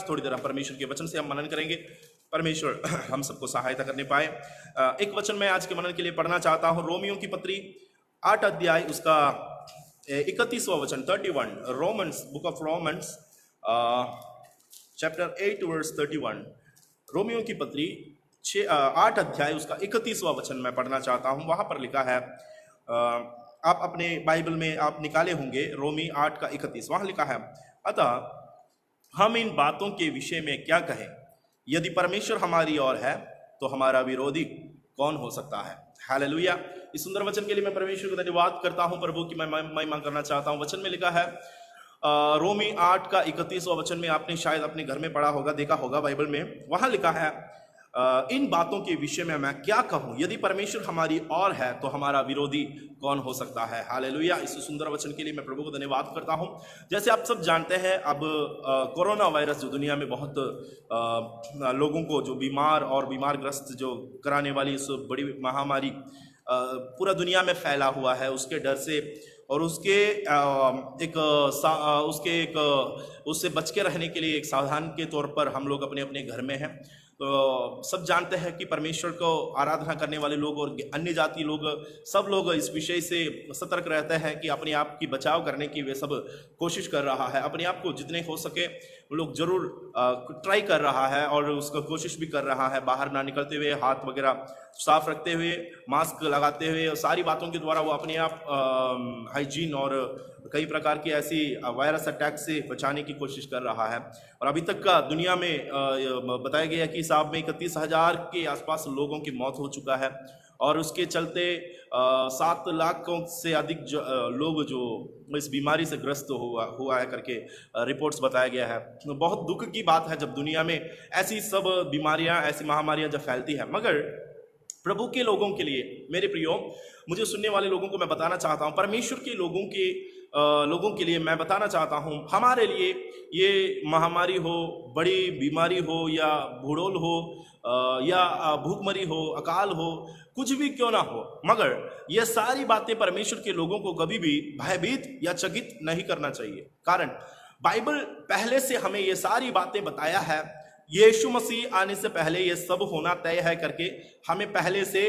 थोड़ी देर हम परमेश्वर के वचन से हम मनन करेंगे। परमेश्वर हम सबको सहायता करने पाए। एक वचन मैं आज के मनन के लिए पढ़ना चाहता हूँ। रोमियो की पत्री 8 अध्याय उसका 31वां वचन 31। Romans, book of Romans chapter 8 verse 31। रोमियो की पत्री 8 अध्याय उसका 31वां वचन मैं पढ़ना चाहता हूँ। वहां पर लिखा है, आप अपने बाइबल में आप निकाले होंगे, रोमी 8 का 31। वहां लिखा है, अतः हम इन बातों के विषय में क्या कहें? यदि परमेश्वर हमारी ओर है तो हमारा विरोधी कौन हो सकता है? हालेलुया। इस सुंदर वचन के लिए मैं परमेश्वर को धन्यवाद करता हूं, प्रभु की मैं महिमा करना चाहता हूं। वचन में लिखा है, रोमी 8 का 31वां वचन में आपने शायद अपने घर में पढ़ा होगा, देखा होगा बाइबल में। वहां लिखा है, इन बातों के विषय में मैं क्या कहूं? यदि परमेश्वर हमारी ओर है तो हमारा विरोधी कौन हो सकता है? हालेलुया। इस सुंदर वचन के लिए मैं प्रभु को धन्यवाद करता हूं। जैसे आप सब जानते हैं, अब कोरोना वायरस जो दुनिया में बहुत लोगों को जो बीमार और बीमारग्रस्त जो कराने वाली इस बड़ी महामारी पूरा दुनिया में फैला हुआ है, उसके डर से और उससे बच के रहने के लिए एक सावधान के तौर पर हम लोग अपने अपने घर में हैं। तो सब जानते हैं कि परमेश्वर को आराधना करने वाले लोग और अन्य जाति लोग, सब लोग इस विषय से सतर्क रहते हैं कि अपने आप की बचाव करने की वे सब कोशिश कर रहा है। अपने आप को जितने हो सके वो लोग जरूर ट्राई कर रहा है और उसका कोशिश भी कर रहा है, बाहर ना निकलते हुए, हाथ वगैरह साफ रखते हुए, मास्क लगाते हुए, सारी बातों के द्वारा वो अपने आप हाइजीन और कई प्रकार की ऐसी वायरस अटैक से बचाने की कोशिश कर रहा है। और अभी तक का दुनिया में बताया गया कि हिसाब में 31,000 के आसपास लोगों की मौत हो चुका है और उसके चलते 7 लाख से अधिक लोग जो इस बीमारी से ग्रस्त हुआ है करके रिपोर्ट्स बताया गया है। बहुत दुख की बात है जब दुनिया में ऐसी सब बीमारियां, ऐसी महामारियां जब फैलती है। मगर प्रभु के लोगों के लिए, मेरे प्रियो, मुझे सुनने वाले लोगों को मैं बताना चाहता हूं, परमेश्वर के लोगों के लिए मैं बताना चाहता हूं, हमारे लिए ये महामारी हो, बड़ी बीमारी हो या भूडोल हो या भूखमरी हो, अकाल हो, कुछ भी क्यों ना हो, मगर ये सारी बातें परमेश्वर के लोगों को कभी भी भयभीत या चकित नहीं करना चाहिए। कारण बाइबल पहले से हमें ये सारी बातें बताया है। यीशु मसीह आने से पहले ये सब होना तय है करके हमें पहले से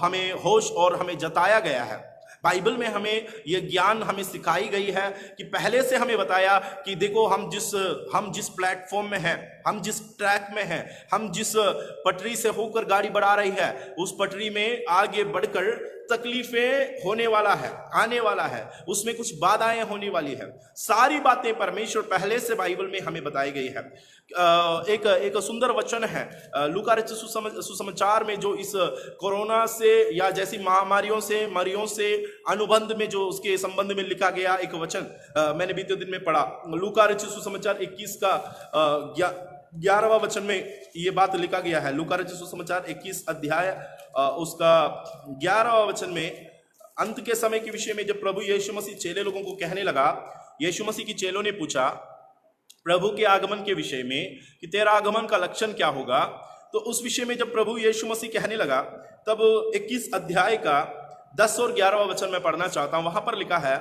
हमें होश और हमें जताया गया है। बाइबल में हमें ये ज्ञान हमें सिखाई गई है कि पहले से हमें बताया कि देखो, हम जिस प्लेटफॉर्म में हैं, हम जिस ट्रैक में हैं, हम जिस पटरी से होकर गाड़ी बढ़ा रही है, उस पटरी में आगे बढ़कर तकलीफें होने वाला है, आने वाला है, उसमें कुछ बाधाएं होने वाली है। सारी बातें परमेश्वर पहले से बाइबल में हमें बताई गई है। एक सुंदर वचन है लूका रचित सुसमाचार में, जो इस कोरोना से या जैसी महामारियों से, मरियों से अनुबंध में जो उसके संबंध में लिखा गया एक वचन मैंने बीते दिन में पढ़ा। लूका रचित सुसमाचार 21 का 11वां वचन में ये बात लिखा गया है। लूका रचित सुसमाचार 21 अध्याय उसका 11वां वचन में, अंत के समय के विषय में जब प्रभु यीशु मसीह चेले लोगों को कहने लगा, यीशु मसीह की चेलों ने पूछा प्रभु के आगमन के विषय में कि तेरा आगमन का लक्षण क्या होगा। तो उस विषय में जब प्रभु यीशु मसीह कहने लगा, तब 21 अध्याय का 10 और 11वां वचन में पढ़ना चाहता हूं। वहां पर लिखा है,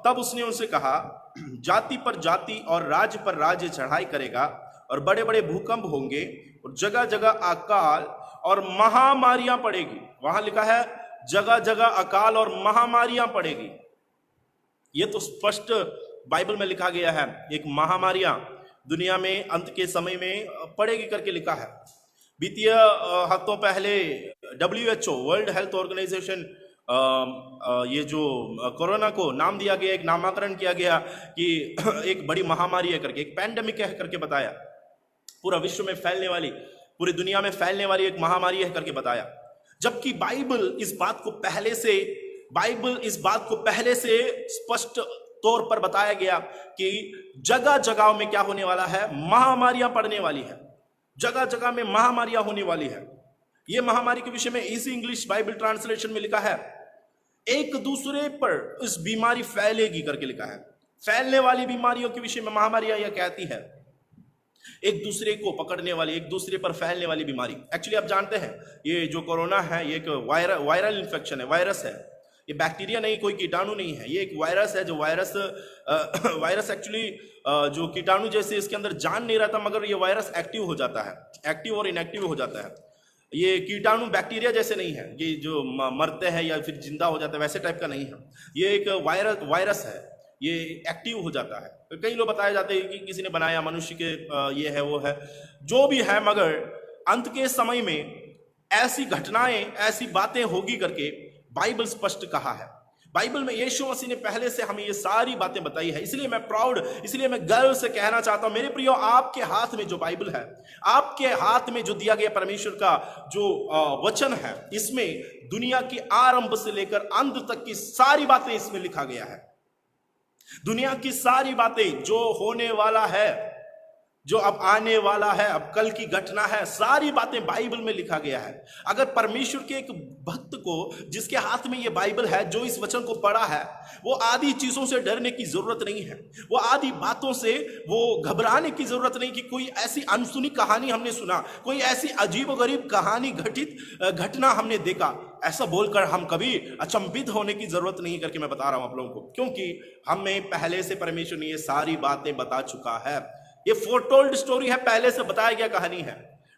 तब उसने उनसे कहा, जाति पर जाति और राज्य पर राज्य चढ़ाई करेगा और बड़े बड़े भूकंप होंगे और जगह जगह अकाल और महामारियां पड़ेगी। वहां लिखा है जगह जगह अकाल और महामारियां पड़ेगी। ये तो स्पष्ट बाइबल में लिखा गया है, एक महामारियां दुनिया में अंत के समय में पड़ेगी करके लिखा है। बीते हफ्तों पहले WHO, वर्ल्ड हेल्थ ऑर्गेनाइजेशन, ये जो कोरोना को नाम दिया गया, एक नामकरण किया गया कि एक बड़ी महामारी है करके, एक पैंडेमिक है करके बताया। पूरा विश्व में फैलने वाली, पूरी दुनिया में फैलने वाली एक महामारी है करके बताया। जबकि बाइबल इस बात को पहले से स्पष्ट तौर पर बताया गया कि जगह जगह में क्या होने वाला है, महामारियां पड़ने वाली है, जगह जगह में महामारियां होने वाली है। यह महामारी के विषय में इसी इंग्लिश बाइबल ट्रांसलेशन में लिखा है, एक दूसरे पर इस बीमारी फैलेगी करके लिखा है। फैलने वाली बीमारियों के विषय में महामारियां यह कहती है, एक दूसरे को पकड़ने वाली, एक दूसरे पर फैलने वाली बीमारी। एक्चुअली आप जानते हैं ये जो कोरोना है, ये एक वायरल इन्फेक्शन है, वायरस है। ये बैक्टीरिया नहीं, कोई कीटाणु नहीं है, ये एक वायरस है। जो वायरस एक्चुअली जो कीटाणु जैसे इसके अंदर जान नहीं रहता, मगर ये वायरस एक्टिव हो जाता है, एक्टिव और इनएक्टिव हो जाता है। ये कीटाणु बैक्टीरिया जैसे नहीं है, ये जो मरते हैं या फिर जिंदा हो जाते हैं वैसे टाइप का नहीं है। ये एक वायरस है, ये एक्टिव हो जाता है। तो कई लोग बताए जाते हैं कि किसी ने बनाया, मनुष्य के ये है वो है, जो भी है, मगर अंत के समय में ऐसी घटनाएं, ऐसी बातें होगी करके बाइबल स्पष्ट कहा है। बाइबल में यीशु मसीह ने पहले से हमें ये सारी बातें बताई है। इसलिए मैं प्राउड, इसलिए मैं गर्व से कहना चाहता हूं, मेरे प्रियो, आपके हाथ में जो बाइबल है, आपके हाथ में जो दिया गया परमेश्वर का जो वचन है, इसमें दुनिया की आरंभ से लेकर अंत तक की सारी बातें इसमें लिखा गया है। दुनिया की सारी बातें, जो होने वाला है, जो अब आने वाला है, अब कल की घटना है, सारी बातें बाइबल में लिखा गया है। अगर परमेश्वर के एक भक्त को, जिसके हाथ में ये बाइबल है, जो इस वचन को पढ़ा है, वो आदि चीजों से डरने की जरूरत नहीं है, वो आदि बातों से वो घबराने की जरूरत नहीं कि कोई ऐसी अनसुनी कहानी हमने सुना, कोई ऐसी अजीबोगरीब कहानी घटना हमने देखा, ऐसा बोलकर हम कभी अचंभित होने की जरूरत नहीं करके मैं बता रहा हूं आप लोगों को, क्योंकि हमें पहले से परमेश्वर ने ये सारी बातें बता चुका है। ये फोरटोल्ड स्टोरी है, पहले से बताया गया कहानी है।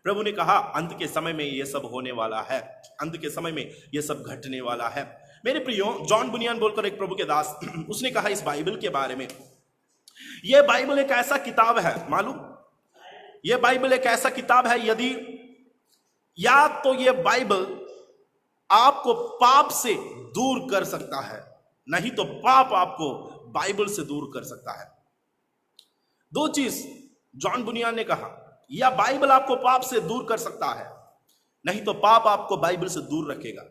प्रभु ने कहा अंत के समय में ये सब होने वाला है, अंत के समय में ये सब घटने वाला है। मेरे प्रियो, जॉन बुनियान बोलकर एक प्रभु के दास, उसने कहा इस बाइबल के बारे में, ये बाइबल एक ऐसा किताब है, मालूम, ये बाइबल एक ऐसा किताब है, यदि या तो ये बाइबल आपको पाप से दूर कर सकता है, नहीं तो पाप आपको बाइबल से दूर कर सकता है। दो चीज जॉन बुनियान ने कहा, या बाइबल आपको पाप से दूर कर सकता है, नहीं तो पाप आपको बाइबल से दूर रखेगा।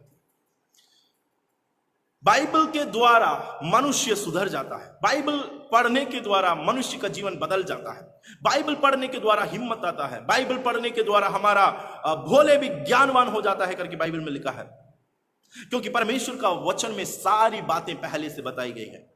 बाइबल के द्वारा मनुष्य सुधर जाता है, बाइबल पढ़ने के द्वारा मनुष्य का जीवन बदल जाता है, बाइबल पढ़ने के द्वारा हिम्मत आता है, बाइबल पढ़ने के द्वारा हमारा भोले भी ज्ञानवान हो जाता है करके बाइबल में लिखा है। क्योंकि परमेश्वर का वचन में सारी बातें पहले से बताई गई है,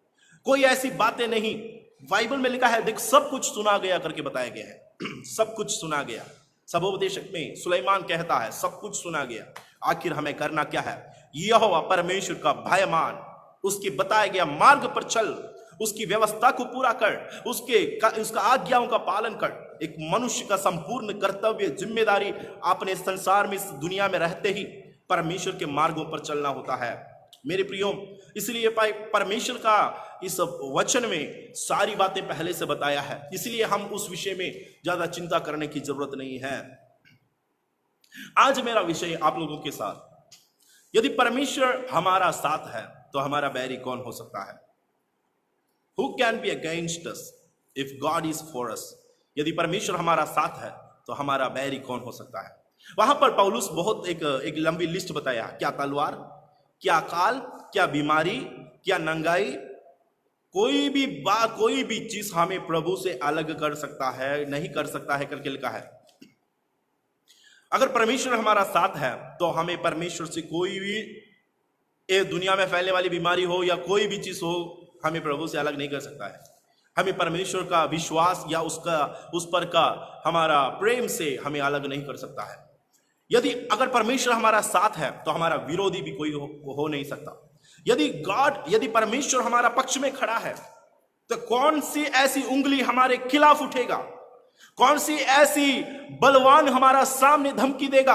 कोई ऐसी बातें नहीं। बाइबल में लिखा है, देख सब कुछ सुना गया करके बताया गया है। सब कुछ सुना गया। सबोपदेशक में सुलेमान कहता है सब कुछ सुना गया, आखिर हमें करना क्या है? यहोवा परमेश्वर का भय मान, उसके बताए गया मार्ग पर चल, उसकी व्यवस्था को पूरा कर, उसका आज्ञाओं का पालन कर। एक मनुष्य का संपूर्ण कर्तव्य, जिम्मेदारी अपने संसार में, इस दुनिया में रहते ही परमेश्वर के मार्गों पर चलना होता है। मेरे प्रियो, इसलिए परमेश्वर का इस वचन में सारी बातें पहले से बताया है, इसलिए हम उस विषय में ज्यादा चिंता करने की जरूरत नहीं है। आज मेरा विषय आप लोगों के साथ, यदि परमेश्वर हमारा साथ है तो हमारा बैरी कौन हो सकता है? Who can be against us if God is for us? यदि परमेश्वर हमारा साथ है तो हमारा बैरी कौन हो सकता है? वहां पर पौलुस बहुत एक लंबी लिस्ट बताया, क्या तलवार, क्या काल, क्या बीमारी, क्या नंगाई, कोई भी चीज हमें प्रभु से अलग कर सकता है, नहीं कर सकता है करके लिखा है। अगर परमेश्वर हमारा साथ है तो हमें परमेश्वर से कोई भी दुनिया में फैलने वाली बीमारी हो या कोई भी चीज हो, हमें प्रभु से अलग नहीं कर सकता है। हमें परमेश्वर का विश्वास या उस पर का हमारा प्रेम से हमें अलग नहीं कर सकता है। अगर परमेश्वर हमारा साथ है तो हमारा विरोधी भी कोई हो नहीं सकता। यदि परमेश्वर हमारा पक्ष में खड़ा है तो कौन सी ऐसी उंगली हमारे खिलाफ उठेगा? कौन सी ऐसी बलवान हमारा सामने धमकी देगा?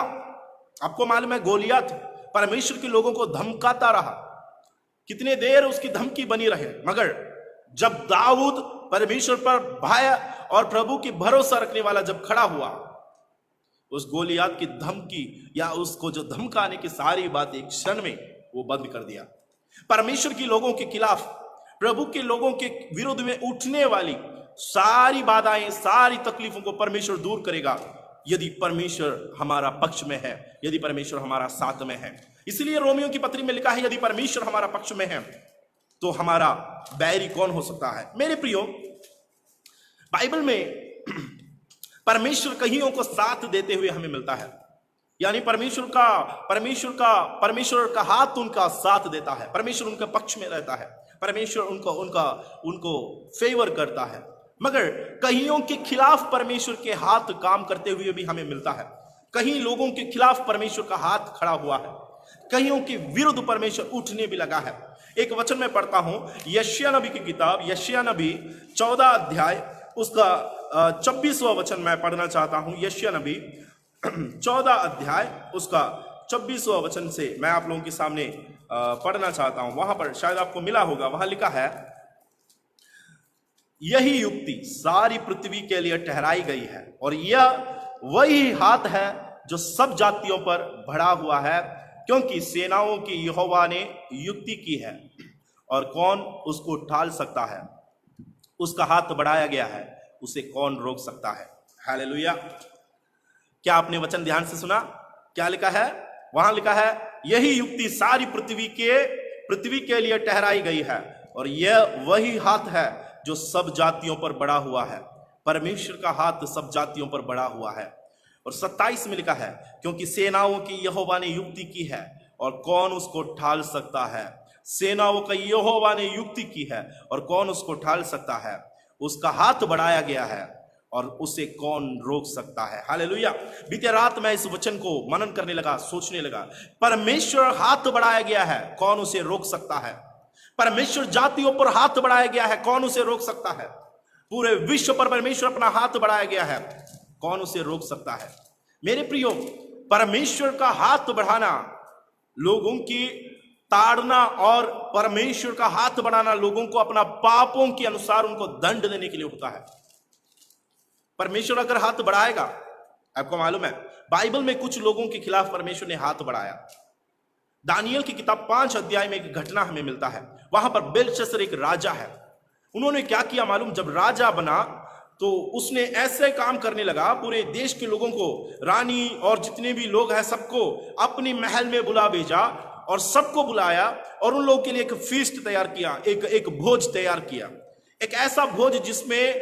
आपको मालूम है, गोलियत परमेश्वर के लोगों को धमकाता रहा, कितने देर उसकी धमकी बनी रहे, मगर जब दाऊद परमेश्वर पर भय और प्रभु की भरोसा रखने वाला जब खड़ा हुआ, उस गोलियत की धमकी या उसको जो धमकाने की सारी बात एक क्षण में वो बंद कर दिया। परमेश्वर के लोगों के खिलाफ, प्रभु के लोगों के विरुद्ध में उठने वाली सारी बाधाएं, सारी तकलीफों को परमेश्वर दूर करेगा यदि परमेश्वर हमारा पक्ष में है, यदि परमेश्वर हमारा साथ में है। इसलिए रोमियो की पत्री में लिखा है, यदि परमेश्वर हमारा पक्ष में है तो हमारा बैरी कौन हो सकता है? मेरे प्रियो, बाइबल में परमेश्वर कईयों को साथ देते हुए हमें मिलता है, यानी परमेश्वर का हाथ उनका साथ देता है, परमेश्वर उनके पक्ष में रहता है, परमेश्वर उनको फेवर करता है। मगर कईयों के खिलाफ परमेश्वर के हाथ काम करते हुए भी हमें मिलता है। कहीं लोगों के खिलाफ परमेश्वर का हाथ खड़ा हुआ है। कईयों के विरुद्ध परमेश्वर उठने भी लगा है। एक वचन में पढ़ता हूं, यशायाह नबी की किताब, यशायाह नबी 14 अध्याय उसका 26वां वचन मैं पढ़ना चाहता हूं। यशायाह नबी 14 अध्याय उसका 26वां वचन से मैं आप लोगों के सामने पढ़ना चाहता हूं। वहां पर शायद आपको मिला होगा, वहां लिखा है, यही युक्ति सारी पृथ्वी के लिए ठहराई गई है और यह वही हाथ है जो सब जातियों पर बढ़ा हुआ है, क्योंकि सेनाओं की यहोवा ने युक्ति की है और कौन उसको ठाल सकता है। उसका हाथ बढ़ाया गया है, उसे कौन रोक सकता है। हालेलुया। क्या आपने वचन ध्यान से सुना? क्या लिखा है? वहां लिखा है, यही युक्ति सारी पृथ्वी के लिए ठहराई गई है और यह वही हाथ है जो सब जातियों पर बढ़ा हुआ है। परमेश्वर का हाथ सब जातियों पर बढ़ा हुआ है। और 27 में लिखा है, क्योंकि सेनाओं की यहोवा ने युक्ति की है और कौन उसको ठाल सकता है। सेनाओं का यहोवा ने युक्ति की है और कौन उसको ठाल सकता है। उसका हाथ बढ़ाया गया है और उसे कौन रोक सकता है। हालेलुया। बीते रात मैं इस वचन को मनन करने लगा, सोचने लगा, परमेश्वर हाथ बढ़ाया गया है, कौन उसे रोक सकता है। परमेश्वर जातियों पर हाथ बढ़ाया गया है, कौन उसे रोक सकता है। पूरे विश्व पर परमेश्वर अपना हाथ बढ़ाया गया है, कौन उसे रोक सकता है। मेरे प्रियो, परमेश्वर का हाथ बढ़ाना, लोगों की ताड़ना और परमेश्वर का हाथ बढ़ाना लोगों को अपना पापों के अनुसार उनको दंड देने के लिए होता है। परमेश्वर अगर हाथ बढ़ाएगा, आपको मालूम है बाइबल में कुछ लोगों के खिलाफ परमेश्वर ने हाथ बढ़ाया। दानियल की किताब 5 अध्याय में एक घटना हमें मिलता है। वहां पर बेलशस्सर एक राजा है। उन्होंने क्या किया मालूम? जब राजा बना तो उसने ऐसे काम करने लगा, पूरे देश के लोगों को, रानी और जितने भी लोग हैं सबको अपनी महल में बुला भेजा और सबको बुलाया और उन लोगों के लिए एक फीस्ट तैयार किया, एक भोज तैयार किया। एक ऐसा भोज जिसमें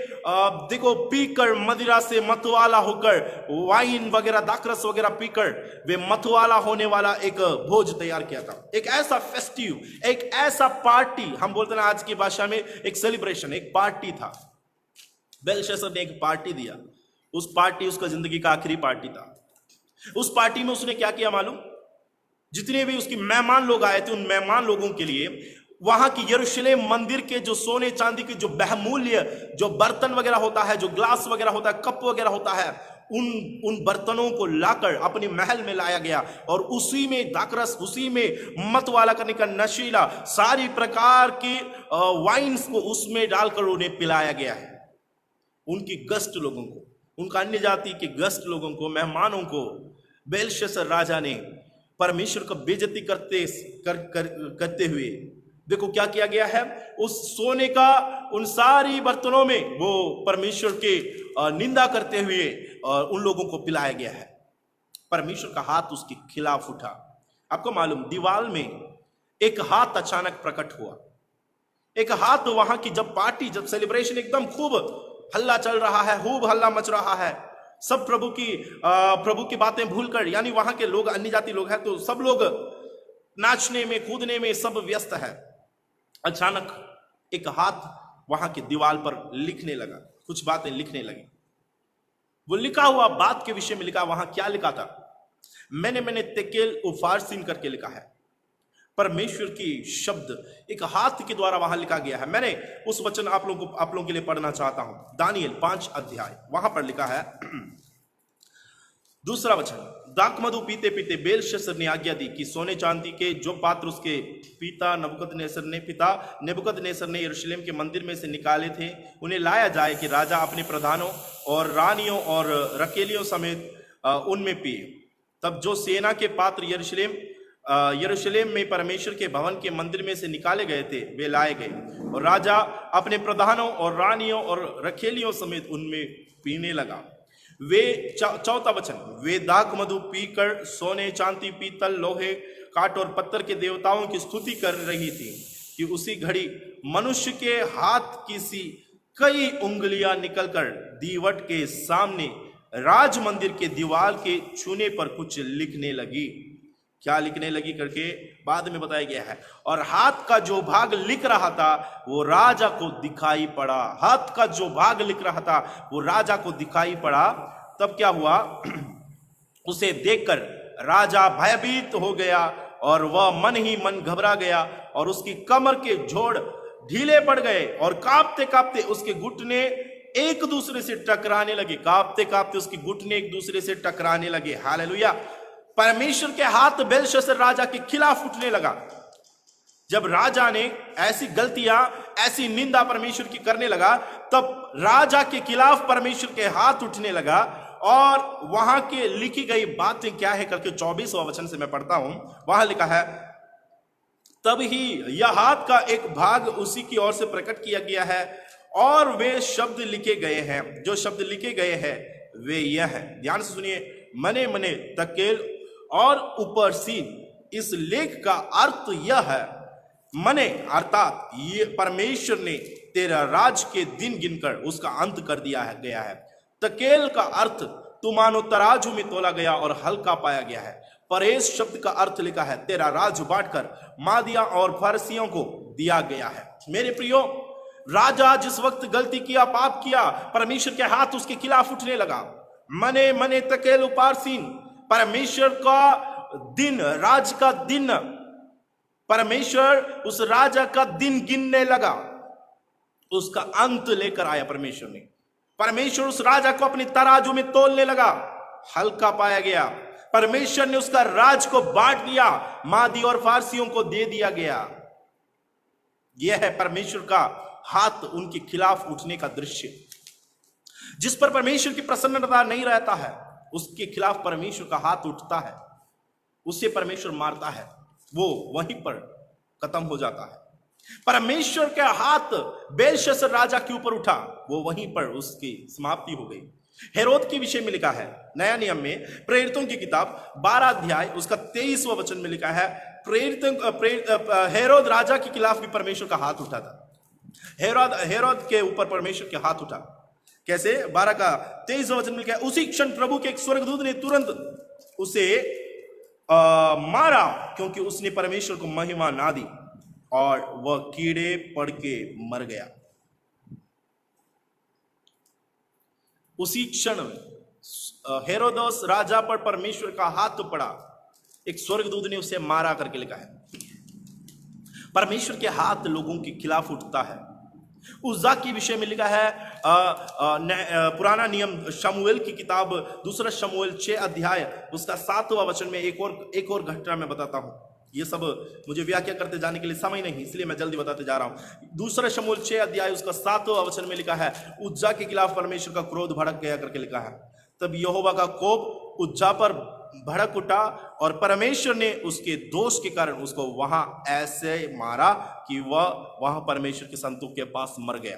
देखो, पीकर मदिरा से मतवाला होकर, वाइन वगैरह दाखरस वगैरह पीकर वे मतवाला होने वाला एक भोज तैयार किया था। एक ऐसा फेस्टिव, एक ऐसा पार्टी, हम बोलते हैं आज की भाषा में एक सेलिब्रेशन, एक पार्टी था। बेलशस्सर ने एक पार्टी दिया। उस पार्टी उसका जिंदगी का आखिरी पार्टी था। उस पार्टी में उसने क्या किया मालूम? जितने भी उसके मेहमान लोग आए थे, उन मेहमान लोगों के लिए वहां की यरूशलेम मंदिर के जो सोने चांदी के जो बहुमूल्य जो बर्तन वगैरह होता है, जो ग्लास वगैरह होता है, कप वगैरह होता है, उन बर्तनों को लाकर अपने महल में लाया गया और उसी में दाखरस, उसी में मतवाला करने का नशीला सारी प्रकार के वाइन्स को उसमें डालकर उन्हें पिलाया गया है। उनकी गस्ट लोगों को, उनका अन्य जाति के गस्ट लोगों को, मेहमानों को बेलशस्सर राजा ने परमेश्वर का बेइज्जती करते हुए देखो क्या किया गया है। उस सोने का उन सारी बर्तनों में वो परमेश्वर के निंदा करते हुए उन लोगों को पिलाया गया है। परमेश्वर का हाथ उसके खिलाफ उठा। आपको मालूम, दीवार में एक हाथ अचानक प्रकट हुआ। एक हाथ वहां की जब पार्टी, जब सेलिब्रेशन एकदम खूब हल्ला चल रहा है, खूब हल्ला मच रहा है, सब प्रभु की बातें भूलकर, यानी वहां के लोग अन्य जाति लोग हैं तो सब लोग नाचने में, कूदने में सब व्यस्त है। अचानक एक हाथ वहां की दीवार पर लिखने लगा, कुछ बातें लिखने लगी। वो लिखा हुआ बात के विषय में लिखा। वहां क्या लिखा था? मैंने तेकेल उफारसीन करके लिखा है। परमेश्वर की शब्द एक हाथ के द्वारा वहां लिखा गया है। मैंने उस वचन आप लोगों के लिए पढ़ना चाहता हूं। दानियल 5 अध्याय, वहां पर लिखा है दूसरा वचन, दाखमधु पीते पीते बेलशस्सर ने आज्ञा दी कि सोने चांदी के जो पात्र उसके पिता नेबुकदनेस्सर ने यरूशलेम के मंदिर में से निकाले थे उन्हें लाया जाए कि राजा अपने प्रधानों और रानियों और रकेलियों समेत उनमें पिए। तब जो सेना के पात्र यरूशलेम में परमेश्वर के भवन के मंदिर में से निकाले गए थे वे लाए गए और राजा अपने प्रधानों और रानियों और रखेलियों समेत उनमें पीने लगा। वे चौथा वचन, वे दाखमधु पीकर सोने चांदी पीतल लोहे काठ और पत्थर के देवताओं की स्तुति कर रही थी कि उसी घड़ी मनुष्य के हाथ की सी कई उंगलियां निकलकर दीवट के सामने राज मंदिर के दीवार के छूने पर कुछ लिखने लगी। क्या लिखने लगी करके बाद में बताया गया है। और हाथ का जो भाग लिख रहा था वो राजा को दिखाई पड़ा। हाथ का जो भाग लिख रहा था वो राजा को दिखाई पड़ा। तब क्या हुआ? उसे देखकर राजा भयभीत हो गया और वह मन ही मन घबरा गया और उसकी कमर के जोड़ ढीले पड़ गए और कांपते कांपते उसके घुटने एक दूसरे से टकराने लगे। कांपते कांपते उसके घुटने एक दूसरे से टकराने लगे। हालेलुया। परमेश्वर के हाथ बेलशस्सर राजा के खिलाफ उठने लगा। जब राजा ने ऐसी गलतियां, ऐसी निंदा परमेश्वर की करने लगा, तब राजा के खिलाफ परमेश्वर के हाथ उठने लगा। और वहां के लिखी गई बातें क्या है करके 24वां वचन से मैं पढ़ता हूं। वहां लिखा है, तब ही यह हाथ का एक भाग उसी की ओर से प्रकट किया गया है और वे शब्द लिखे गए हैं। जो शब्द लिखे गए हैं वे यह है, ध्यान से सुनिए, मने मने तकेल और ऊपर सीन। इस लेख का अर्थ यह है, मने अर्थात ये परमेश्वर ने तेरा राज के दिन गिनकर उसका अंत कर दिया है गया है। तकेल का अर्थ तू मानो तराजू में तोला गया और हल्का पाया गया है। परेश शब्द का अर्थ लिखा है, तेरा राज बांटकर मादिया और फारसियों को दिया गया है। मेरे प्रियो, राजा जिस वक्त गलती किया, पाप किया, परमेश्वर के हाथ उसके खिलाफ उठने लगा। मने मने तकेल उपारसीन, परमेश्वर का दिन, राज का दिन, परमेश्वर उस राजा का दिन गिनने लगा, उसका अंत लेकर आया परमेश्वर ने। परमेश्वर उस राजा को अपनी तराजू में तोलने लगा, हल्का पाया गया। परमेश्वर ने उसका राज को बांट दिया, मादी और फारसियों को दे दिया गया। यह है परमेश्वर का हाथ उनके खिलाफ उठने का दृश्य। जिस पर परमेश्वर की प्रसन्नता नहीं रहता है, उसके खिलाफ परमेश्वर का हाथ उठता है, उसे परमेश्वर मारता है, वो वहीं पर खत्म हो जाता है। परमेश्वर का हाथ बेलशस्सर राजा के ऊपर उठा, वो वहीं पर उसकी समाप्ति हो गई। हेरोद के विषय में लिखा है नया नियम में, प्रेरितों की किताब 12 अध्याय उसका 23वां वचन में लिखा है, हेरोद राजा के खिलाफ भी परमेश्वर का हाथ उठा था। हेरोद के ऊपर परमेश्वर के हाथ उठा। कैसे? 12 का 23वां वचन में लिखा है, उसी क्षण प्रभु के एक स्वर्गदूत ने तुरंत उसे मारा, क्योंकि उसने परमेश्वर को महिमा ना दी, और वह कीड़े पड़ के मर गया। उसी क्षण हेरोदस राजा पर परमेश्वर का हाथ पड़ा, एक स्वर्गदूत ने उसे मारा करके लिखा है। परमेश्वर के हाथ लोगों के खिलाफ उठता है। उज्जा के विषय में लिखा है, पुराना नियम शमूएल की किताब 2 शमूएल 6 अध्याय उसका 7वां वचन में एक और घटना मैं बताता हूं। ये सब मुझे व्याख्या करते जाने के लिए समय नहीं, इसलिए मैं जल्दी बताते जा रहा हूं। 2 शमूएल 6 अध्याय उसका 7वां वचन में लिखा है, उज्जा के खिलाफ परमेश्वर का क्रोध भड़क गया करके लिखा है। तब यहोवा का कोप उज्जा पर भड़क उठा और परमेश्वर ने उसके दोष के कारण उसको वहां ऐसे मारा कि वह वहां परमेश्वर के संतों के पास मर गया।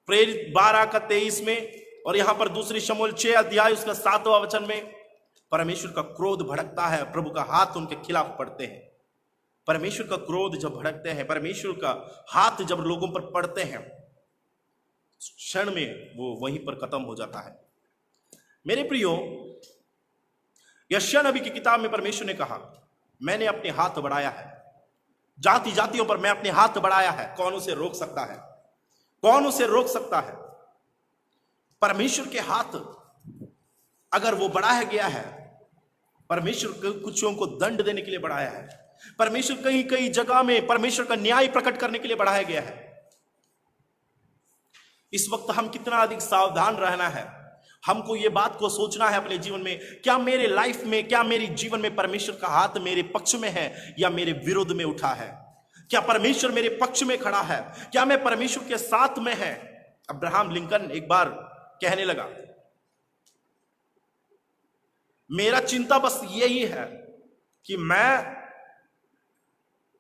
प्रेरित 12 का 23 में और यहां पर 2 शमूएल 6 अध्याय उसका 7वां वचन में परमेश्वर का क्रोध भड़कता है, प्रभु का हाथ उनके खिलाफ पड़ते हैं। परमेश्वर का क्रोध जब भड़कते हैं, परमेश्वर का हाथ जब लोगों पर पड़ते हैं, क्षण में वो वहीं पर खत्म हो जाता है। मेरे प्रियो, यशायाह नबी की किताब में परमेश्वर ने कहा, मैंने अपने हाथ बढ़ाया है, जाति जातियों पर मैं अपने हाथ बढ़ाया है, कौन उसे रोक सकता है? कौन उसे रोक सकता है? परमेश्वर के हाथ अगर वो बढ़ाया गया है, परमेश्वर कुछों को दंड देने के लिए बढ़ाया है, परमेश्वर कहीं कई जगह में परमेश्वर का न्याय प्रकट करने के लिए बढ़ाया गया है। इस वक्त हम कितना अधिक सावधान रहना है। हमको ये बात को सोचना है अपने जीवन में, क्या मेरे लाइफ में, क्या मेरे जीवन में परमेश्वर का हाथ मेरे पक्ष में है या मेरे विरुद्ध में उठा है? क्या परमेश्वर मेरे पक्ष में खड़ा है? क्या मैं परमेश्वर के साथ में है? अब्राहम लिंकन एक बार कहने लगा, मेरा चिंता बस यही है कि मैं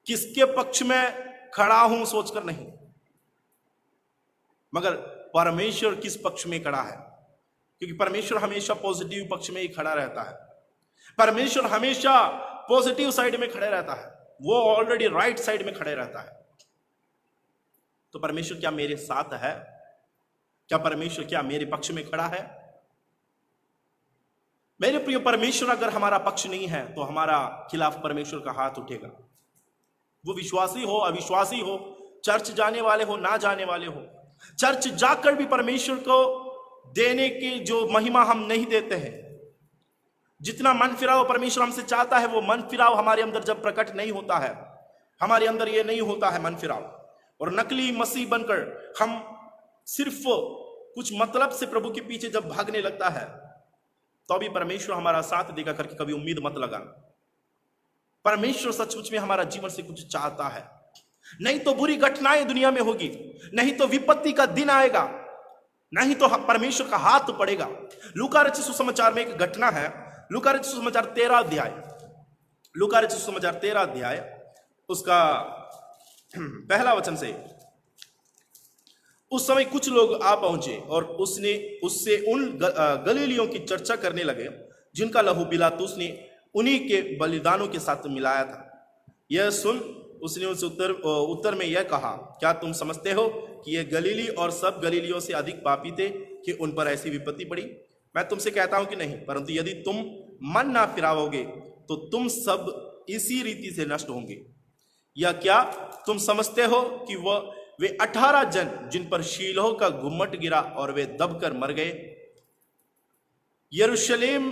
किसके पक्ष में खड़ा हूं सोचकर नहीं, मगर परमेश्वर किस पक्ष में खड़ा है, क्योंकि परमेश्वर हमेशा पॉजिटिव पक्ष में ही खड़ा रहता है। परमेश्वर हमेशा पॉजिटिव साइड में खड़े रहता है, वो ऑलरेडी राइट साइड में खड़े रहता है। तो परमेश्वर क्या मेरे साथ है? क्या परमेश्वर क्या मेरे पक्ष में खड़ा है? मेरे प्रिय, परमेश्वर अगर हमारा पक्ष नहीं है तो हमारा खिलाफ परमेश्वर का हाथ उठेगा। वो विश्वासी हो, अविश्वासी हो, चर्च जाने वाले हो, ना जाने वाले हो, चर्च जाकर भी परमेश्वर को देने की जो महिमा हम नहीं देते हैं, जितना मन फिराव परमेश्वर हमसे चाहता है, वो मन फिराव हमारे अंदर जब प्रकट नहीं होता है, हमारे अंदर ये नहीं होता है मन फिराव, और नकली मसीह बनकर हम सिर्फ कुछ मतलब से प्रभु के पीछे जब भागने लगता है, तो अभी परमेश्वर हमारा साथ देगा करके कभी उम्मीद मत लगाना। परमेश्वर सचमुच में हमारा जीवन से कुछ चाहता है, नहीं तो बुरी घटनाएं दुनिया में होगी, नहीं तो विपत्ति का दिन आएगा, नहीं तो परमेश्वर का हाथ पड़ेगा। लूका रचित सुसमाचार में एक घटना है, लूका रचित सुसमाचार 13 अध्याय, लूका रचित सुसमाचार 13 अध्याय उसका पहला वचन से। उस समय कुछ लोग आ पहुंचे और उससे उन गलीलियों की चर्चा करने लगे जिनका लहू पिलातुस ने उन्हीं के बलिदानों के साथ मिलाया था। यह सुन उसने उनसे उत्तर में यह कहा, क्या तुम समझते हो कि ये गलीली और सब गलीलियों से अधिक पापी थे कि उन पर ऐसी विपत्ति पड़ी? मैं तुमसे कहता हूं कि नहीं, परंतु यदि तुम मन ना फिराओगे तो तुम सब इसी रीति से नष्ट होंगे। या क्या तुम समझते हो कि वे 18 जन जिन पर शीलोह का गुम्मट गिरा और वे दबकर मर गए, यरूशलेम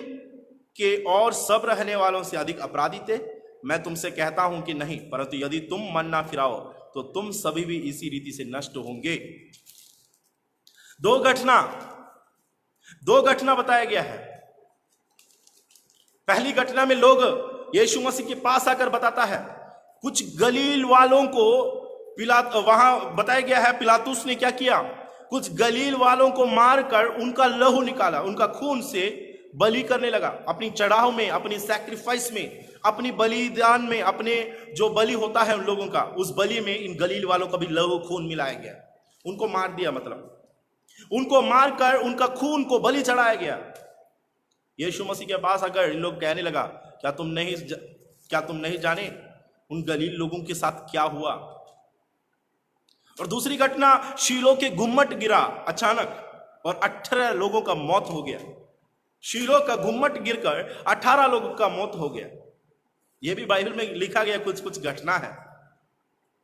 के और सब रहने वालों से अधिक अपराधी थे? मैं तुमसे कहता हूं कि नहीं, परंतु यदि तुम मन ना फिराओ तो तुम सभी भी इसी रीति से नष्ट होंगे। दो घटना बताया गया है। पहली घटना में लोग यीशु मसीह के पास आकर बताता है, कुछ गलील वालों को वहां बताया गया है पिलातुस ने क्या किया, कुछ गलील वालों को मारकर उनका लहू निकाला, उनका खून से बलि करने लगा। अपनी चढ़ाव में, अपनी सैक्रिफाइस में, अपनी बलिदान में, अपने जो बलि होता है उन लोगों का, उस बलि में इन गलील वालों का भी लहू खून मिलाया गया। उनको मार दिया, मतलब उनको मारकर उनका खून को बलि चढ़ाया गया। यीशु मसीह के पास आकर इन लोग कहने लगा, क्या तुम नहीं जाने उन गलील लोगों के साथ क्या हुआ? और दूसरी घटना, शीलो के गुम्मट गिरा अचानक और 18 लोगों का मौत हो गया। शीलो का गुम्मट गिरकर 18 लोगों का मौत हो गया। यह भी बाइबल में लिखा गया कुछ घटना है।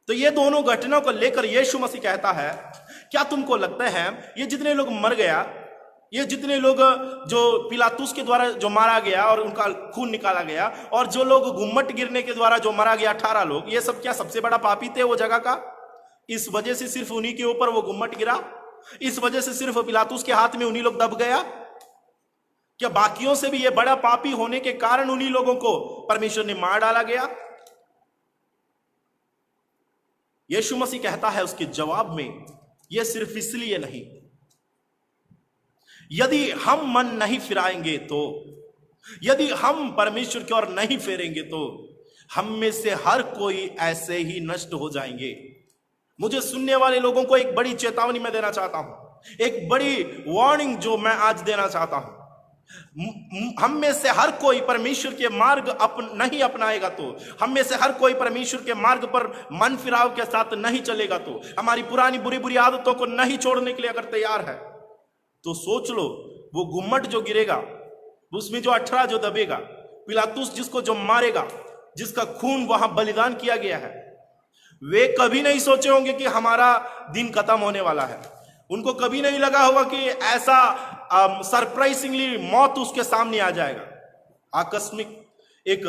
तो ये दोनों घटनाओं को लेकर यीशु मसीह कहता है, क्या तुमको लगता है ये जितने लोग मर गया, ये जितने लोग जो पिलातुस के द्वारा जो मारा गया और उनका खून निकाला गया, और जो लोग गुम्मट गिरने के द्वारा जो मारा गया 18 लोग, ये सब क्या सबसे बड़ा पापी थे वो जगह का? इस वजह से सिर्फ उन्हीं के ऊपर वो गुम्मट गिरा? इस वजह से सिर्फ पिलातुस के हाथ में उन्हीं लोग दब गया? क्या बाकियों से भी ये बड़ा पापी होने के कारण उन्हीं लोगों को परमेश्वर ने मार डाला गया? यीशु मसीह कहता है उसके जवाब में, यह सिर्फ इसलिए नहीं, यदि हम मन नहीं फिराएंगे तो, यदि हम परमेश्वर की ओर नहीं फेरेंगे तो हम में से हर कोई ऐसे ही नष्ट हो जाएंगे। मुझे सुनने वाले लोगों को एक बड़ी चेतावनी मैं देना चाहता हूं, एक बड़ी वार्निंग जो मैं आज देना चाहता हूं। हम में से हर कोई परमेश्वर के मार्ग नहीं अपनाएगा तो, हम में से हर कोई परमेश्वर के मार्ग पर मन फिराव के साथ नहीं चलेगा तो, हमारी पुरानी बुरी बुरी आदतों को नहीं छोड़ने के लिए अगर तैयार है तो सोच लो, वो गुम्मट जो गिरेगा, उसमें जो 18 जो दबेगा, पिलातुस जिसको जो मारेगा, जिसका खून वहां बलिदान किया गया है, वे कभी नहीं सोचे होंगे कि हमारा दिन खत्म होने वाला है। उनको कभी नहीं लगा होगा कि ऐसा सरप्राइजिंगली मौत उसके सामने आ जाएगा। आकस्मिक एक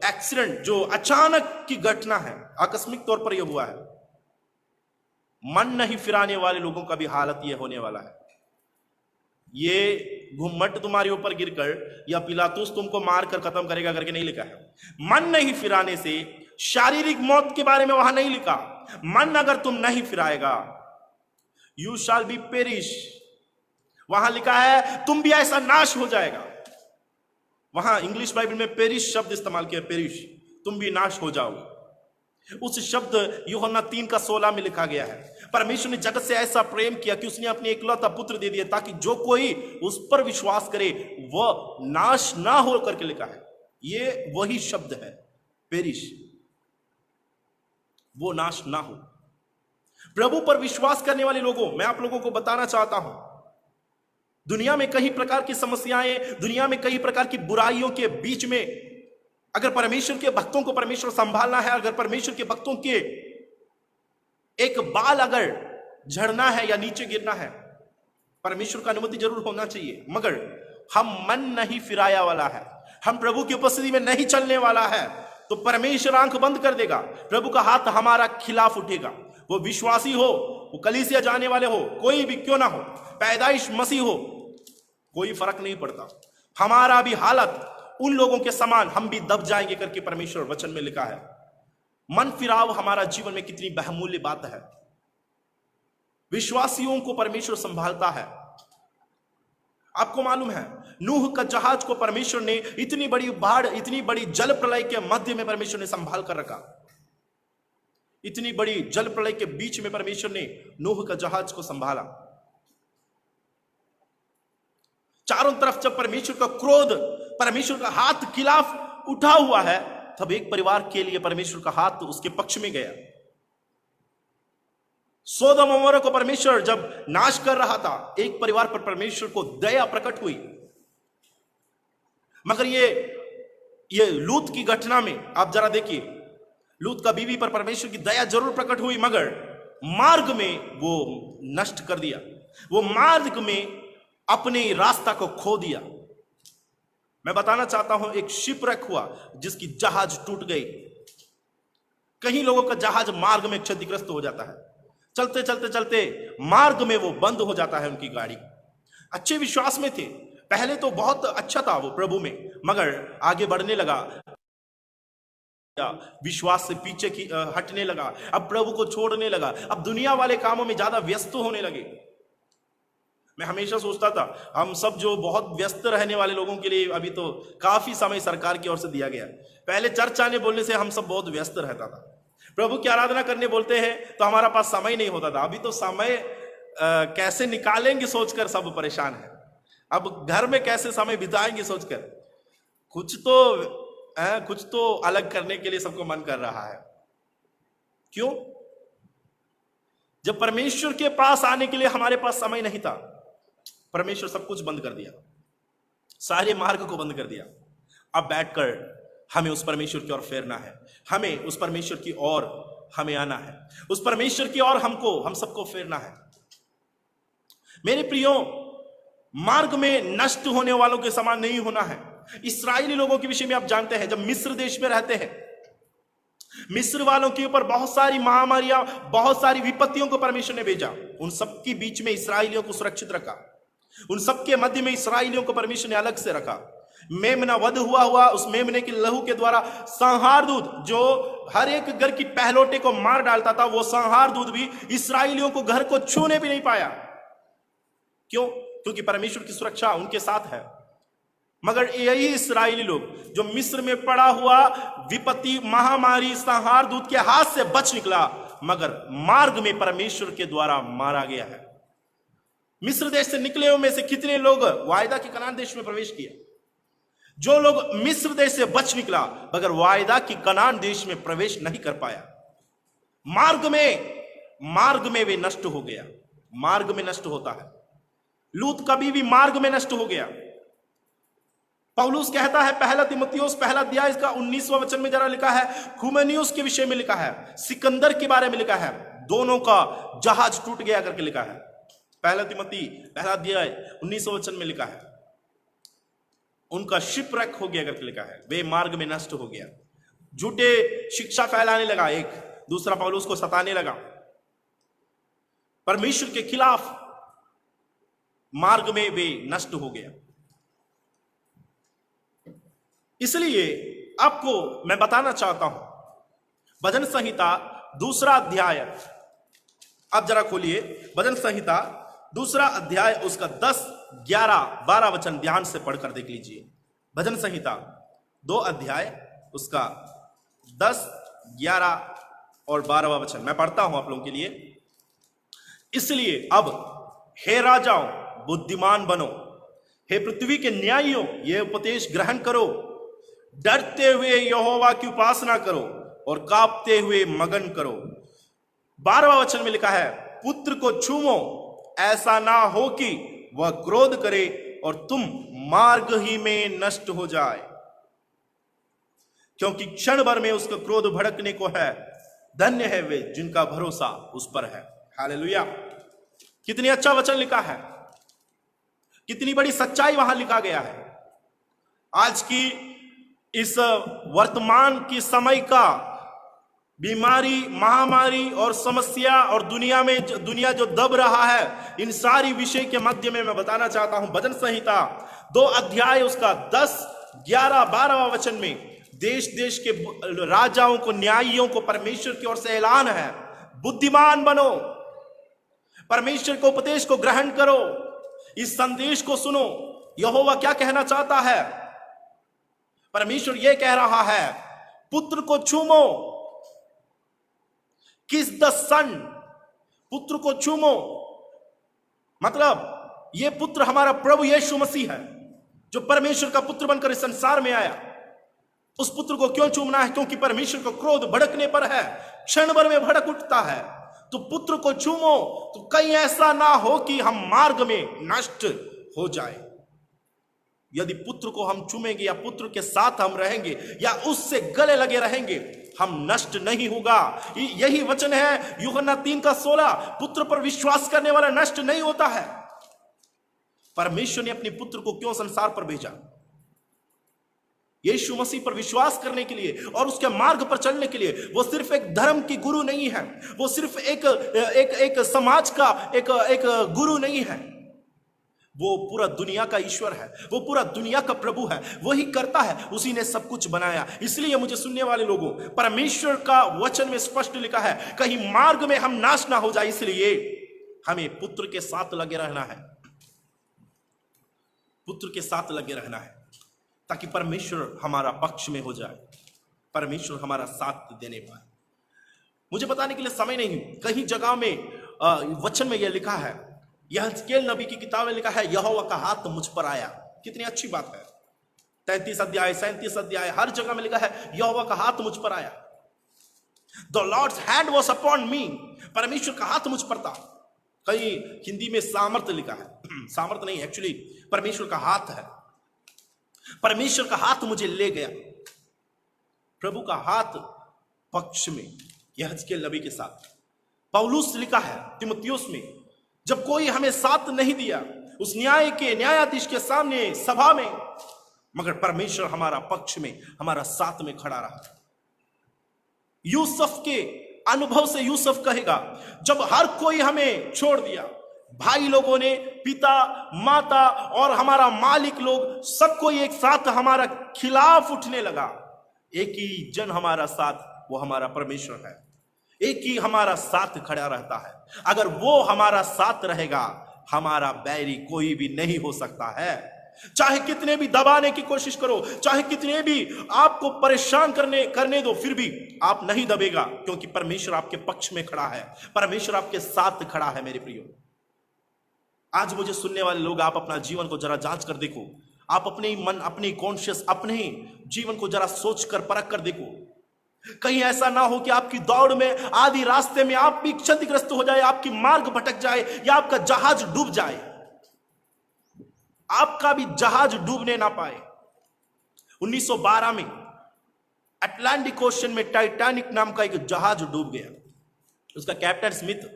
एक्सीडेंट जो अचानक की घटना है, आकस्मिक तौर पर यह हुआ है। मन नहीं फिराने वाले लोगों का भी हालत यह होने वाला है। ये घुम्मट तुम्हारे ऊपर गिरकर या पिलातुस तुमको मारकर खत्म करेगा करके नहीं लिखा है। मन नहीं फिराने से शारीरिक मौत के बारे में वहां नहीं लिखा। मन अगर तुम नहीं फिराएगा, यू शाल बी पेरिश, वहां लिखा है तुम भी ऐसा नाश हो जाएगा। वहां इंग्लिश बाइबल में पेरिश शब्द इस्तेमाल किया, पेरिश, तुम भी नाश हो जाओगे। उस शब्द यूहन्ना 3:16 में लिखा गया है। परमेश्वर ने जगत से ऐसा प्रेम किया कि उसने अपने इकलौता पुत्र दे दिया ताकि जो कोई उस पर विश्वास करे वह नाश ना हो करके लिखा है। ये वही शब्द है, पेरिश, वो नाश ना हो। प्रभु पर विश्वास करने वाले लोगों, मैं आप लोगों को बताना चाहता हूं, दुनिया में कई प्रकार की समस्याएं, दुनिया में कई प्रकार की बुराइयों के बीच में अगर परमेश्वर के भक्तों को परमेश्वर संभालना है, अगर परमेश्वर के भक्तों के एक बाल अगर झड़ना है या नीचे गिरना है, परमेश्वर का अनुमति जरूर होना चाहिए। मगर हम मन नहीं फिराया वाला है, हम प्रभु की उपस्थिति में नहीं चलने वाला है तो परमेश्वर आंख बंद कर देगा, प्रभु का हाथ हमारा खिलाफ उठेगा। वो विश्वासी हो, वो कलीसिया जाने वाले हो, कोई भी क्यों ना हो, पैदाइश मसीह हो, कोई फर्क नहीं पड़ता। हमारा भी हालत उन लोगों के समान, हम भी दब जाएंगे करके परमेश्वर वचन में लिखा है। मन फिराव हमारा जीवन में कितनी बहुमूल्य बात है। विश्वासियों को परमेश्वर संभालता है। आपको मालूम है नूह का जहाज को परमेश्वर ने इतनी बड़ी बाढ़, इतनी बड़ी जल प्रलय के मध्य में परमेश्वर ने संभाल कर रखा। इतनी बड़ी जल प्रलय के बीच में परमेश्वर ने नूह का जहाज को संभाला। चारों तरफ जब परमेश्वर का क्रोध, परमेश्वर का हाथ खिलाफ उठा हुआ है, तब एक परिवार के लिए परमेश्वर का हाथ उसके पक्ष में गया। सोदम और अमोरा को परमेश्वर जब नाश कर रहा था, एक परिवार पर परमेश्वर को दया प्रकट हुई। मगर ये लूत की घटना में आप जरा देखिए, लूत का बीवी पर परमेश्वर की दया जरूर प्रकट हुई, मगर मार्ग में वो नष्ट कर दिया। वो मार्ग में अपने रास्ता को खो दिया। मैं बताना चाहता हूं, एक शिपरक हुआ जिसकी जहाज टूट गई। कहीं लोगों का जहाज मार्ग में क्षतिग्रस्त हो जाता है, चलते चलते चलते मार्ग में वो बंद हो जाता है उनकी गाड़ी। अच्छे विश्वास में थे, पहले तो बहुत अच्छा था वो प्रभु में, मगर आगे बढ़ने लगा, विश्वास से पीछे की हटने लगा, अब प्रभु को छोड़ने लगा, अब दुनिया वाले कामों में ज्यादा व्यस्त होने लगे। मैं हमेशा सोचता था हम सब जो बहुत व्यस्त रहने वाले लोगों के लिए अभी तो काफी समय सरकार की ओर से दिया गया। पहले चर्च आने बोलने से हम सब बहुत व्यस्त रहता था, प्रभु की आराधना करने बोलते हैं तो हमारा पास समय नहीं होता था। अभी तो समय कैसे निकालेंगे सोचकर सब परेशान है। अब घर में कैसे समय बिताएंगे सोचकर कुछ तो अलग करने के लिए सबको मन कर रहा है। क्यों? जब परमेश्वर के पास आने के लिए हमारे पास समय नहीं था, परमेश्वर सब कुछ बंद कर दिया, सारे मार्ग को बंद कर दिया। अब बैठकर हमें उस परमेश्वर की ओर फेरना है, हमें उस परमेश्वर की ओर हमें आना है, उस परमेश्वर की ओर हम सबको फेरना है। मेरे प्रियो, मार्ग में नष्ट होने वालों के समान नहीं होना है। इस्राएली लोगों के विषय में आप जानते हैं, जब मिस्र देश में रहते हैं, मिस्र वालों के ऊपर बहुत सारी महामारियां, बहुत सारी विपत्तियों को परमेश्वर ने भेजा। उन सबके बीच में इस्राएलियों को सुरक्षित रखा, उन सबके मध्य में इस्राएलियों को परमेश्वर ने अलग से रखा। मेमना वध हुआ, उस मेमने के लहू के द्वारा संहार दूत जो हर एक घर की पहलोटे को मार डालता था, वो संहार दूत भी इस्राएलियों को घर को छूने भी नहीं पाया। क्यों? क्योंकि परमेश्वर की सुरक्षा उनके साथ है। मगर यही इस्राएली लोग जो मिस्र में पड़ा हुआ विपत्ति, महामारी, संहार दूत के हाथ से बच निकला, मगर मार्ग में परमेश्वर के द्वारा मारा गया है। मिस्र देश से निकले हुए में से कितने लोग वायदा के कनान देश में प्रवेश किया? जो लोग मिस्र देश से बच निकला, मगर वायदा की कनान देश में प्रवेश नहीं कर पाया। मार्ग में वे नष्ट हो गया। मार्ग में नष्ट होता है। लूत कभी भी मार्ग में नष्ट हो गया। पौलुस कहता है, पहला तीमुथियुस पहला अध्याय इसका 19वां वचन में जरा लिखा है, हुमेनियुस के विषय में लिखा है, सिकंदर के बारे में लिखा है, दोनों का जहाज टूट गया करके लिखा है। पहला तीमुथी पहला अध्याय 19वां वचन में लिखा है, उनका शिपरैक हो गया करके लिखा है, वे मार्ग में नष्ट हो गया। झूठे शिक्षा फैलाने लगा, एक दूसरा पौलुस को सताने लगा, परमेश्वर के खिलाफ मार्ग में वे नष्ट हो गया। इसलिए आपको मैं बताना चाहता हूं, भजन संहिता 2 अध्याय, आप जरा खोलिए भजन संहिता 2 अध्याय, उसका 10, 11, 12 वचन ध्यान से पढ़कर देख लीजिए। भजन संहिता 2 अध्याय उसका 10, 11 और 12वां वचन मैं पढ़ता हूं आप लोगों के लिए। इसलिए अब हे राजाओं बुद्धिमान बनो, हे पृथ्वी के न्यायियों ये उपदेश ग्रहण करो, डरते हुए यहोवा की उपासना करो और कांपते हुए मगन करो। 12वां वचन में लिखा है, पुत्र को छूमो, ऐसा ना हो कि वह क्रोध करे और तुम मार्ग ही में नष्ट हो जाए, क्योंकि क्षण भर में उसका क्रोध भड़कने को है। धन्य है वे जिनका भरोसा उस पर है। हालेलुया। कितनी अच्छा वचन लिखा है, कितनी बड़ी सच्चाई वहां लिखा गया है। आज की इस वर्तमान की समय का बीमारी, महामारी और समस्या और दुनिया जो दब रहा है, इन सारी विषय के मध्य में मैं बताना चाहता हूं भजन संहिता 2 अध्याय उसका 10, 11, 12वां वचन में देश देश के राजाओं को, न्यायियों को परमेश्वर की ओर से ऐलान है, बुद्धिमान बनो, परमेश्वर के उपदेश को ग्रहण करो, इस संदेश को सुनो। यहोवा क्या कहना चाहता है? परमेश्वर यह कह रहा है, पुत्र को चूमो, किस द सन, पुत्र को चूमो। मतलब यह पुत्र हमारा प्रभु यीशु मसीह है, जो परमेश्वर का पुत्र बनकर इस संसार में आया। उस पुत्र को क्यों चूमना है? क्योंकि परमेश्वर को क्रोध भड़कने पर है, क्षण भर में भड़क उठता है। तो पुत्र को चूमो, तो कहीं ऐसा ना हो कि हम मार्ग में नष्ट हो जाए। यदि पुत्र को हम चूमेंगे या पुत्र के साथ हम रहेंगे या उससे गले लगे रहेंगे, हम नष्ट नहीं होगा। यही वचन है यूहन्ना 3:16, पुत्र पर विश्वास करने वाला नष्ट नहीं होता है। परमेश्वर ने अपने पुत्र को क्यों संसार पर भेजा? यीशु मसीह पर विश्वास करने के लिए और उसके मार्ग पर चलने के लिए। वो सिर्फ एक धर्म की गुरु नहीं है, वो सिर्फ एक समाज का एक गुरु नहीं है, वो पूरा दुनिया का ईश्वर है, वो पूरा दुनिया का प्रभु है, वही करता है, उसी ने सब कुछ बनाया। इसलिए मुझे सुनने वाले लोगों, परमेश्वर का वचन में स्पष्ट लिखा है, कहीं मार्ग में हम नाश ना हो जाए, इसलिए हमें पुत्र के साथ लगे रहना है, पुत्र के साथ लगे रहना है, ताकि परमेश्वर हमारा पक्ष में हो जाए, परमेश्वर हमारा साथ देने पाए। मुझे बताने के लिए समय नहीं, कहीं जगह में वचन में यह लिखा है, यहेजकेल नबी की किताब में लिखा है, यहोवा का हाथ मुझ पर आया। कितनी अच्छी बात है। 33 अध्याय, 37 अध्याय, हर जगह में लिखा है यहोवा का हाथ मुझ पर आया। The Lord's hand was upon me, परमेश्वर का हाथ मुझ पर था। कहीं हिंदी में सामर्थ लिखा है, सामर्थ नहीं, एक्चुअली परमेश्वर का हाथ है। परमेश्वर का हाथ मुझे ले गया, प्रभु का हाथ पक्ष में यहेजकेल नबी के साथ। पौलुस लिखा है तीमुथियुस में, जब कोई हमें साथ नहीं दिया उस न्यायाधीश के सामने सभा में, मगर परमेश्वर हमारा पक्ष में, हमारा साथ में खड़ा रहा। यूसुफ के अनुभव से यूसुफ कहेगा, जब हर कोई हमें छोड़ दिया, भाई लोगों ने, पिता, माता और हमारा मालिक लोग, सब कोई एक साथ हमारा खिलाफ उठने लगा, एक ही जन हमारा साथ, वो हमारा परमेश्वर है, एक ही हमारा साथ खड़ा रहता है। अगर वो हमारा साथ रहेगा, हमारा बैरी कोई भी नहीं हो सकता है। चाहे कितने भी दबाने की कोशिश करो, चाहे कितने भी आपको परेशान करने दो, फिर भी आप नहीं दबेगा, क्योंकि परमेश्वर आपके पक्ष में खड़ा है, परमेश्वर आपके साथ खड़ा है। मेरे प्रियो, आज मुझे सुनने वाले लोग, आप अपना जीवन को जरा जांच कर देखो, आप अपने मन, अपनी कॉन्शियस, अपने जीवन को जरा सोच कर परख कर देखो। कहीं ऐसा ना हो कि आपकी दौड़ में आधी रास्ते में आप भी क्षतिग्रस्त हो जाए, आपकी मार्ग भटक जाए, या आपका जहाज डूब जाए, आपका भी जहाज डूबने ना पाए। 1912 में अटलांटिक ओशन में टाइटैनिक नाम का एक जहाज डूब गया। उसका कैप्टन स्मिथ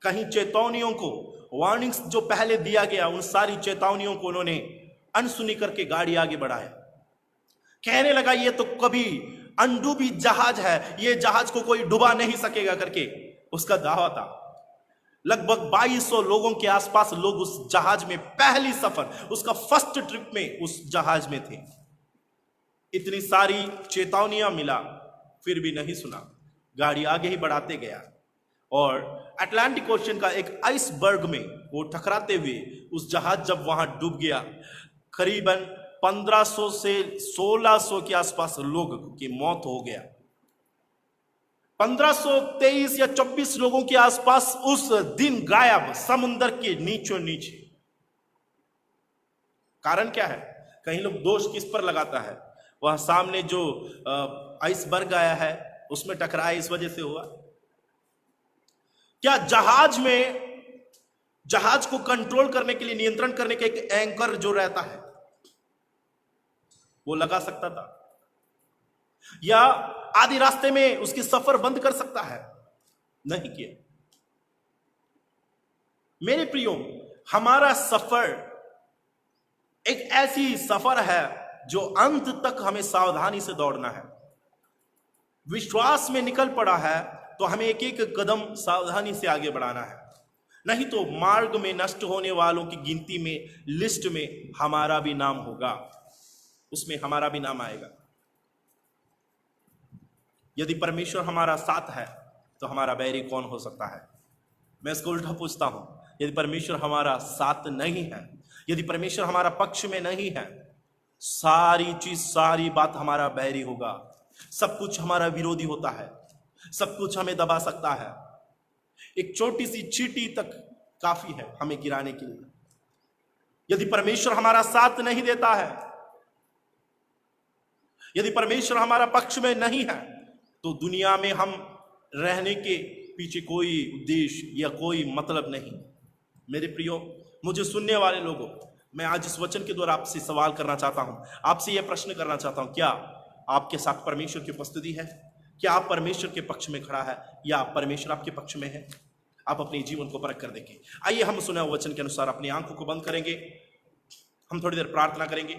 कहीं चेतावनियों को, वार्निंग्स जो पहले दिया गया, उन सारी चेतावनियों को उन्होंने अनसुनी करके गाड़ी आगे बढ़ाया। कहने लगा ये तो कभी अनडूबी जहाज है, ये जहाज को कोई डुबा नहीं सकेगा करके उसका दावा था। लगभग 2200 लोगों के आसपास लोग उस जहाज में पहली सफर, उसका फर्स्ट ट्रिप में उस जहाज में थे। इतनी सारी चेतावनियां मिला, फिर भी नहीं सुना, गाड़ी आगे ही बढ़ाते गया, और अटलांटिक ओशन का एक आइसबर्ग में वो टकराते हुए उस जहाज जब वहां डूब गया, करीबन 1500 से 1600 के आसपास लोगों की मौत हो गया। 1523 या 24 लोगों के आसपास उस दिन गायब, समुद्र के नीचों नीचे। कारण क्या है? कहीं लोग दोष किस पर लगाता है? वह सामने जो आइसबर्ग आया है उसमें टकराया, इस वजह से हुआ क्या? जहाज को कंट्रोल करने के लिए, नियंत्रण करने के एक एंकर जो रहता है, वो लगा सकता था, या आधे रास्ते में उसकी सफर बंद कर सकता है, नहीं किया। मेरे प्रियो, हमारा सफर एक ऐसी सफर है जो अंत तक हमें सावधानी से दौड़ना है। विश्वास में निकल पड़ा है तो हमें एक एक कदम सावधानी से आगे बढ़ाना है, नहीं तो मार्ग में नष्ट होने वालों की गिनती में, लिस्ट में हमारा भी नाम होगा, उसमें हमारा भी नाम आएगा। यदि परमेश्वर हमारा साथ है तो हमारा बैरी कौन हो सकता है? मैं इसको उल्टा पूछता हूं, यदि परमेश्वर हमारा साथ नहीं है, यदि परमेश्वर हमारा पक्ष में नहीं है, सारी चीज, सारी बात हमारा बैरी होगा। सब कुछ हमारा विरोधी होता है, सब कुछ हमें दबा सकता है। एक छोटी सी चींटी तक काफी है हमें गिराने के लिए। यदि परमेश्वर हमारा साथ नहीं देता है, यदि परमेश्वर हमारा पक्ष में नहीं है, तो दुनिया में हम रहने के पीछे कोई उद्देश्य या कोई मतलब नहीं। मेरे प्रियो, मुझे सुनने वाले लोगों, मैं आज इस वचन के द्वारा आपसे सवाल करना चाहता हूं, आपसे यह प्रश्न करना चाहता हूं, क्या आपके साथ परमेश्वर की उपस्थिति है? क्या आप परमेश्वर के पक्ष में खड़ा है या परमेश्वर आपके पक्ष में है? आप अपने जीवन को परख कर देखें। आइए हम सुने वचन के अनुसार अपनी आंखों को बंद करेंगे, हम थोड़ी देर प्रार्थना करेंगे।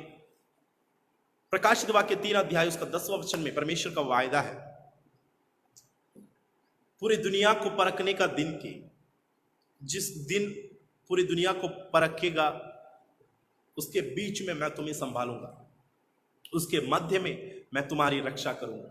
प्रकाशित वाक्य 3 अध्याय उसका 10वां वचन में परमेश्वर का वायदा है, पूरी दुनिया को परखने का दिन के, जिस दिन पूरी दुनिया को परखेगा उसके बीच में मैं तुम्हें संभालूंगा, उसके मध्य में मैं तुम्हारी रक्षा करूंगा।